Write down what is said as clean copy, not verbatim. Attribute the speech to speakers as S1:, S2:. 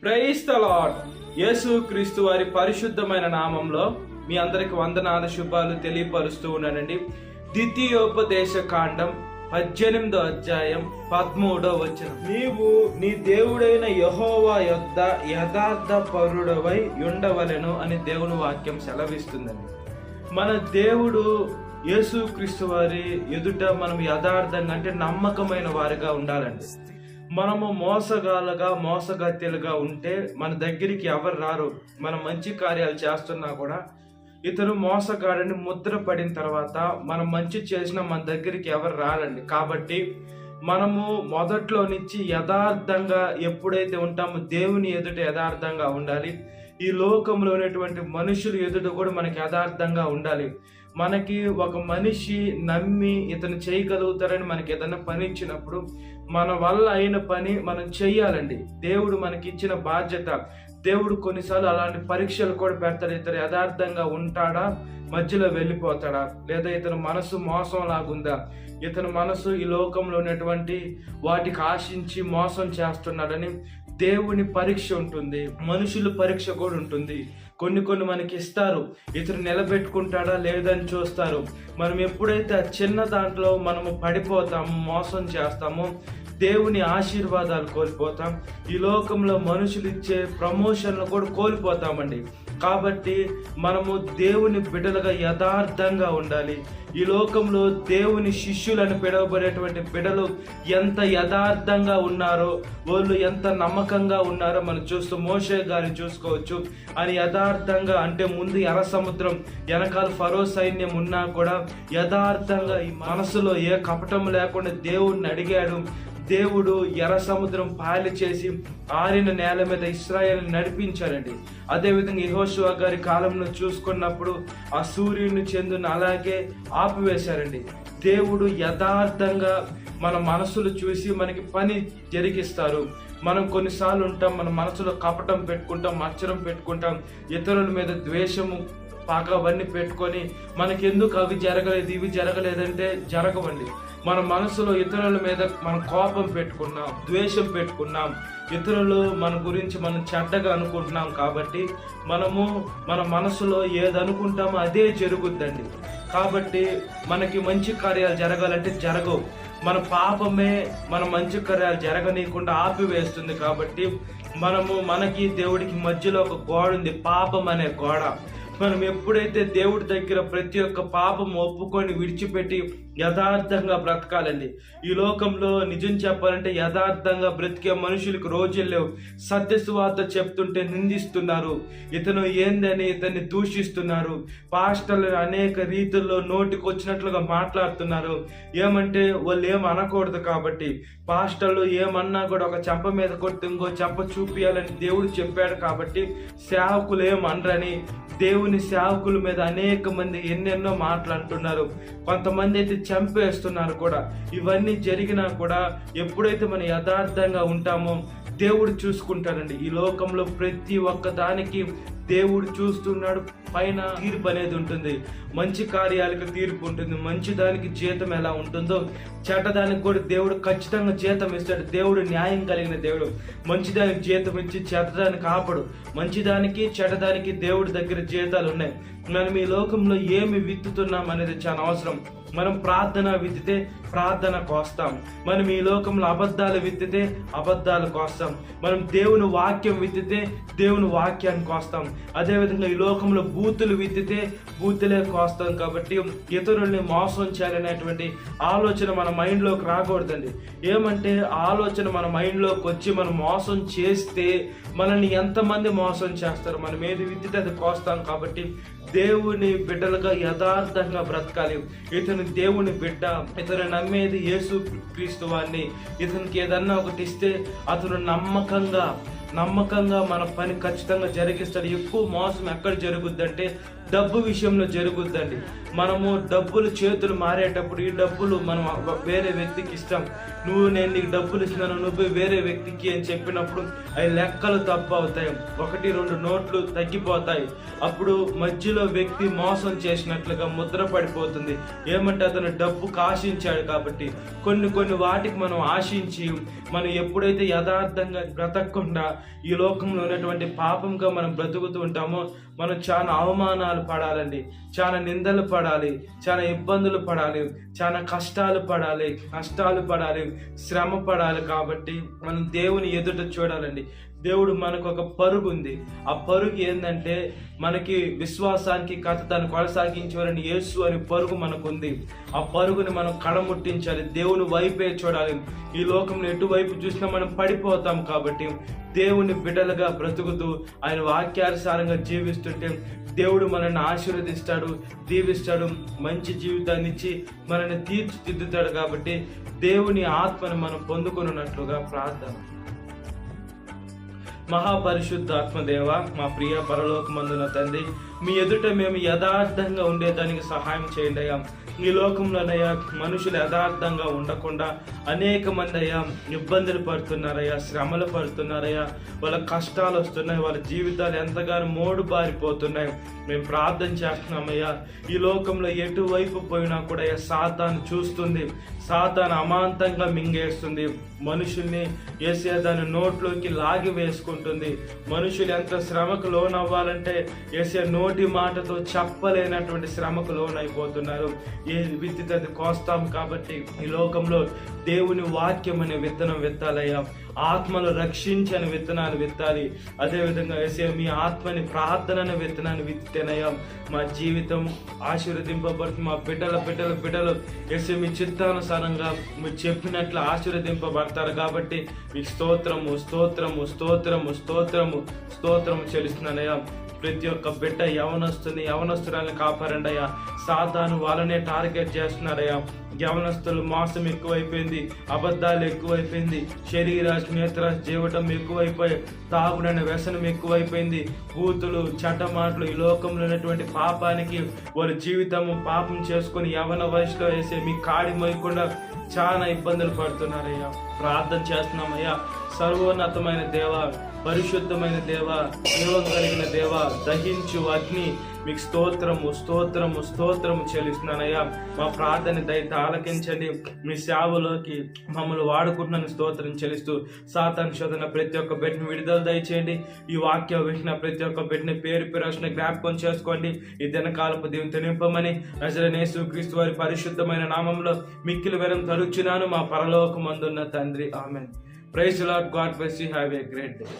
S1: Praise the lord. యేసు క్రీస్తు వారి పరిశుద్ధమైన నామంలో మీ అందరికి వందనాలు శుభాలు తెలియపరుస్తూ ఉన్నానండి. ద్వితీయోపదేశ కాండం 18వ అధ్యాయం 13వ వచనం. నీవు నీ దేవుడైన యెహోవా యొద్ద యథార్థ పరుడవై ఉండవలెను అని దేవుని వాక్యం సెలవిస్తుందండి. మన దేవుడు యేసు క్రీస్తు వారి ఎదుట మనం యథార్థంగా అంటే నమ్మకమైన వారిగా ఉండాలండి. మనము మోసగత్తెలుగా ఉంటే మన దగ్గరికి ఎవరు రారు. మనం మంచి కార్యాలు చేస్తున్నా కూడా ఇతను మోసగాడని ముద్ర పడిన తర్వాత మనం మంచి చేసినా మన దగ్గరికి ఎవరు రారండి. కాబట్టి మనము మొదట్లో నుంచి యథార్థంగా ఎప్పుడైతే ఉంటామో దేవుని ఎదుట యథార్థంగా ఉండాలి. ఈ లోకంలో ఉన్నటువంటి మనుషులు ఎదుట కూడా మనకి యథార్థంగా ఉండాలి. మనకి ఒక మనిషి నమ్మి ఇతను చేయగలుగుతారని మనకి ఏదైనా పని ఇచ్చినప్పుడు మన వల్ల అయిన పని మనం చెయ్యాలండి. దేవుడు మనకి ఇచ్చిన బాధ్యత. దేవుడు కొన్నిసార్లు అలాంటి పరీక్షలు కూడా పెడతాడు. ఇతను యథార్థంగా ఉంటాడా, మధ్యలో వెళ్ళిపోతాడా, లేదా ఇతను మనసు మోసం లాగుందా, ఇతని మనసు ఈ లోకంలో ఉన్నటువంటి వాటికి ఆశించి మోసం చేస్తున్నాడని దేవుని పరీక్ష ఉంటుంది. మనుషుల పరీక్ష కూడా ఉంటుంది. కొన్ని మనకి ఇస్తారు, ఇతను నిలబెట్టుకుంటాడా లేదని చూస్తారు. మనం ఎప్పుడైతే ఆ చిన్న దాంట్లో మనము పడిపోతాము, మోసం చేస్తామో దేవుని ఆశీర్వాదాలు కోల్పోతాం. ఈ లోకంలో మనుషులు ఇచ్చే ప్రమోషన్లు కూడా కోల్పోతామండి. కాబట్టి మనము దేవుని బిడ్డలుగా యథార్థంగా ఉండాలి. ఈ లోకంలో దేవుని శిష్యులను పిలువబడేటువంటి బిడ్డలు ఎంత యథార్థంగా ఉన్నారో, వాళ్ళు ఎంత నమ్మకంగా ఉన్నారో మనం చూస్తూ మోషే గారిని చూసుకోవచ్చు. అని యథార్థంగా అంటే ముందు ఎర్ర సముద్రం వెనకాల ఫరో సైన్యం ఉన్నా కూడా యథార్థంగా ఈ మనసులో ఏ కపటం లేకుండా దేవుడిని అడిగాడు. దేవుడు ఎర్ర సముద్రం పాయలు చేసి ఆరిన నేల మీద ఇశ్రాయేలుని నడిపించారండి. అదేవిధంగా యెహోషువ గారి కాలంలో చూసుకున్నప్పుడు ఆ సూర్యుని చంద్రుని అలాగే ఆపివేశారండి. దేవుడు యథార్థంగా మన మనసులు చూసి మనకి పని జరిగిస్తారు. మనం కొన్నిసార్లు ఉంటాం, మన మనసులో కపటం పెట్టుకుంటాం, మచ్చరం పెట్టుకుంటాం, ఇతరుల మీద ద్వేషము అవన్నీ పెట్టుకొని మనకెందుకు అవి జరగలేదు ఇవి జరగలేదంటే జరగవండి. మన మనసులో ఇతరుల మీద మనం కోపం పెట్టుకున్నాం, ద్వేషం పెట్టుకున్నాం, ఇతరులు మన గురించి మనం చెడ్డగా అనుకుంటున్నాం. కాబట్టి మనము మన మనసులో ఏది అనుకుంటామో అదే జరుగుద్దండి. కాబట్టి మనకి మంచి కార్యాలు జరగాలంటే జరగవు. మన పాపమే మన మంచి కార్యాలు జరగనీయకుండా ఆపివేస్తుంది. కాబట్టి మనకి దేవుడికి మధ్యలో ఒక గోడ ఉంది, పాపం అనే గోడ. మనం ఎప్పుడైతే దేవుడి దగ్గర ప్రతి ఒక్క పాపం ఒప్పుకొని విడిచిపెట్టి యథార్థంగా బ్రతకాలండి. ఈ లోకంలో నిజం చెప్పాలంటే యథార్థంగా బ్రతికే మనుషులకు రోజులు లేవు. సత్య సువార్త చెప్తుంటే నిందిస్తున్నారు, ఇతను ఏందని ఇతన్ని దూషిస్తున్నారు. పాస్టర్లు అనేక రీతుల్లో నోటికి వచ్చినట్లుగా మాట్లాడుతున్నారు. ఏమంటే వాళ్ళు ఏం అనకూడదు కాబట్టి, పాస్టర్లు ఏమన్నా కూడా ఒక చెంప మీద కొట్టి ఇంకో చెంప చూపియాలని దేవుడు చెప్పాడు. కాబట్టి సేవకులు ఏమనరని దేవుని సేవకుల మీద అనేక మంది ఎన్నెన్నో మాట్లాడుతున్నారు. కొంతమంది అయితే చంపేస్తున్నారు కూడా. ఇవన్నీ జరిగినా కూడా ఎప్పుడైతే మనం యథార్థంగా ఉంటామో దేవుడు చూసుకుంటాడండి. ఈ లోకంలో ప్రతి ఒక్క దానికి దేవుడు చూస్తున్నాడు. పైన తీర్పు అనేది ఉంటుంది. మంచి కార్యాలకు తీర్పు ఉంటుంది. మంచి దానికి జీతం ఎలా ఉంటుందో చెడ్డదానికి కూడా దేవుడు ఖచ్చితంగా జీతం ఇస్తాడు. దేవుడు న్యాయం కలిగిన దేవుడు. మంచిదానికి జీతం ఇచ్చి చెడ్డదానికి ఆపడు. మంచిదానికి చెడ్డదానికి దేవుడి దగ్గర జీతాలు ఉన్నాయి. మనం ఈ లోకంలో ఏమి విత్తుతున్నాం అనేది చాలా అవసరం. మనం ప్రార్థన విత్తితే ప్రార్థన కోస్తాం. మనం ఈ లోకంలో అబద్ధాలు విత్తితే అబద్ధాలు కోస్తాం. మనం దేవుని వాక్యం విత్తితే దేవుని వాక్యాన్ని కోస్తాం. అదేవిధంగా ఈ లోకంలో బూతులు విత్తితే బూతులే కోస్తాం. కాబట్టి ఇతరుల్ని మోసం చేయాలనేటువంటి ఆలోచన మన మైండ్లోకి రాకూడదండి. ఏమంటే ఆలోచన మన మైండ్లోకి వచ్చి మనం మోసం చేస్తే మనల్ని ఎంతమంది మోసం చేస్తారు. మనం ఏది విత్తితే అది కోస్తాం. కాబట్టి దేవుని బిడ్డలుగా యథార్థంగా బ్రతకాలి. ఇతను దేవుని బిడ్డ, ఇతను నమ్మేది యేసు క్రీస్తు వారిని. ఇతనికి ఏదన్నా ఒకటి ఇస్తే అతను నమ్మకంగా మన పని ఖచ్చితంగా జరిగిస్తాడు. ఎక్కువ మోసం ఎక్కడ జరుగుద్దంటే డబ్బు విషయంలో జరుగుద్దండి. మనము డబ్బులు చేతులు మారేటప్పుడు ఈ డబ్బులు మనం వేరే వ్యక్తికి ఇస్తాం. నేను నీకు డబ్బులు ఇస్తున్నాను, నువ్వు వేరే వ్యక్తికి అని చెప్పినప్పుడు అవి లెక్కలు తప్పు అవుతాయి, 1-2 నోట్లు తగ్గిపోతాయి. అప్పుడు మధ్యలో వ్యక్తి మోసం చేసినట్లుగా ముద్ర పడిపోతుంది. ఏమంటే అతను డబ్బుకు ఆశించాడు కాబట్టి. కొన్ని వాటికి మనం ఆశించి మనం ఎప్పుడైతే యథార్థంగా బ్రతకకుండా ఈ లోకంలో ఉన్నటువంటి పాపంగా మనం బ్రతుకుతూ ఉంటామో మనం చాలా అవమానాలు పడాలండి, చాలా నిందలు పడాలి, చాలా ఇబ్బందులు పడాలి, చాలా కష్టాలు పడాలి, శ్రమ పడాలి. కాబట్టి మనం దేవుని ఎదుట చూడాలండి. దేవుడు మనకు ఒక పరుగు ఉంది. ఆ పరుగు ఏంటంటే మనకి విశ్వాసానికి తను కొనసాగించేవారని యేసు అని పరుగు మనకుంది. ఆ పరుగుని మనం కడముట్టించాలి, దేవుని వైపే చూడాలి. ఈ లోకంలో ఎటువైపు చూసినా మనం పడిపోతాం. కాబట్టి దేవుని బిడ్డలుగా బ్రతుకుతూ ఆయన వాక్యానుసారంగా జీవిస్తుంటే దేవుడు మనల్ని ఆశీర్వదిస్తాడు, దీవిస్తాడు, మంచి జీవితాన్ని ఇచ్చి మనల్ని తీర్చిదిద్దుతాడు. కాబట్టి దేవుని ఆత్మను మనం పొందుకున్నట్లుగా ప్రార్థన. మహాపరిశుద్ధాత్మదేవ, మా ప్రియ పరలోకమందున తండ్రి, మీ ఎదుట మేము యథార్థంగా ఉండేదానికి సహాయం చేయండి అయ్యా. ఈ లోకంలోనయ్యా మనుషులు యథార్థంగా ఉండకుండా అనేక మంది అయ్యా ఇబ్బందులు పడుతున్నారయ్యా, శ్రమలు పడుతున్నారయ్యా, వాళ్ళ కష్టాలు వస్తున్నాయి, వాళ్ళ జీవితాలు ఎంతగానో మోడు బారిపోతున్నాయి. మేము ప్రార్థన చేస్తున్నామయ్యా. ఈ లోకంలో ఎటువైపు పోయినా కూడా అయ్యా సాతాను చూస్తుంది, సాతాను అమాంతంగా మింగేస్తుంది, మనుషుల్ని యేసయ్య దాని నోట్లోకి లాగి వేసుకుంటుంది. మనుషులు ఎంత శ్రమకు లోనవ్వాలంటే యేసయ్య నోటి మాటతో చెప్పలేనటువంటి శ్రమకు లోనైపోతున్నారు. ఏ విత్తితే కోస్తాం. కాబట్టి ఈ లోకంలో దేవుని వాక్యం అనే విత్తనం విత్తాలయ్యా, ఆత్మను రక్షించని విత్తనాలు విత్తాలి. అదేవిధంగా యేసయ్య మీ ఆత్మని ప్రార్థన అనే విత్తనాన్ని విత్తితేనయ్యా మా జీవితం ఆశీర్వదింపబడుతుంది. మా బిడ్డలు యేసయ్య మీ చిత్తానుసారంగా మీరు చెప్పినట్లు ఆశీర్వదింపబడతారు. కాబట్టి మీకు స్తోత్రము చెల్లిస్తున్నానయ్యా. ప్రతి ఒక్క బిడ్డ యవనస్తురాలను కాపారండి అయ్యా. సాతాను వాళ్ళనే టార్గెట్ చేస్తున్నారయ్యా. యవనస్తులు మోసం ఎక్కువైపోయింది, అబద్ధాలు ఎక్కువైపోయింది, శరీరాశ నేత్రాశ జీవటం ఎక్కువైపోయి, తాగుడనే వ్యసనం ఎక్కువైపోయింది, బూతులు చట్టమాటలు, ఈ లోకంలో ఉన్నటువంటి పాపానికి వాళ్ళ జీవితము పాపం చేసుకొని యవన వయసులో వేసే మీ కాడి మోయకుండా చాలా ఇబ్బందులు పడుతున్నారయ్యా. ప్రార్థన చేస్తున్నామయ్యా. సర్వోన్నతమైన దేవ, పరిశుద్ధమైన దేవ, జీవం కలిగిన దేవ, దహించు అగ్ని, మీకు స్తోత్రము చెల్లిస్తున్నానయ్యా. మా ప్రార్థన దయతో ఆలకించండి. మీ సేవలోకి మమ్మల్ని వాడుకుంటున్నాను స్తోత్రం చెల్లిస్తూ సాతాను శోధన ప్రతి ఒక్క బిడ్డని విడుదల దయచేయండి. ఈ వాక్యం విన్న ప్రతి ఒక్క బిడ్డని పేరు పేరున జ్ఞాపకం చేసుకోండి. ఈ దినకాలపు దీవెనతో నింపమని నజరేయుడైన యేసుక్రీస్తు వారి పరిశుద్ధమైన నామంలో మిక్కిలి వరం తలుచున్నాను మా పరలోకమందున్న తండ్రి. Amen. Praise the Lord. God bless you. Have a great day.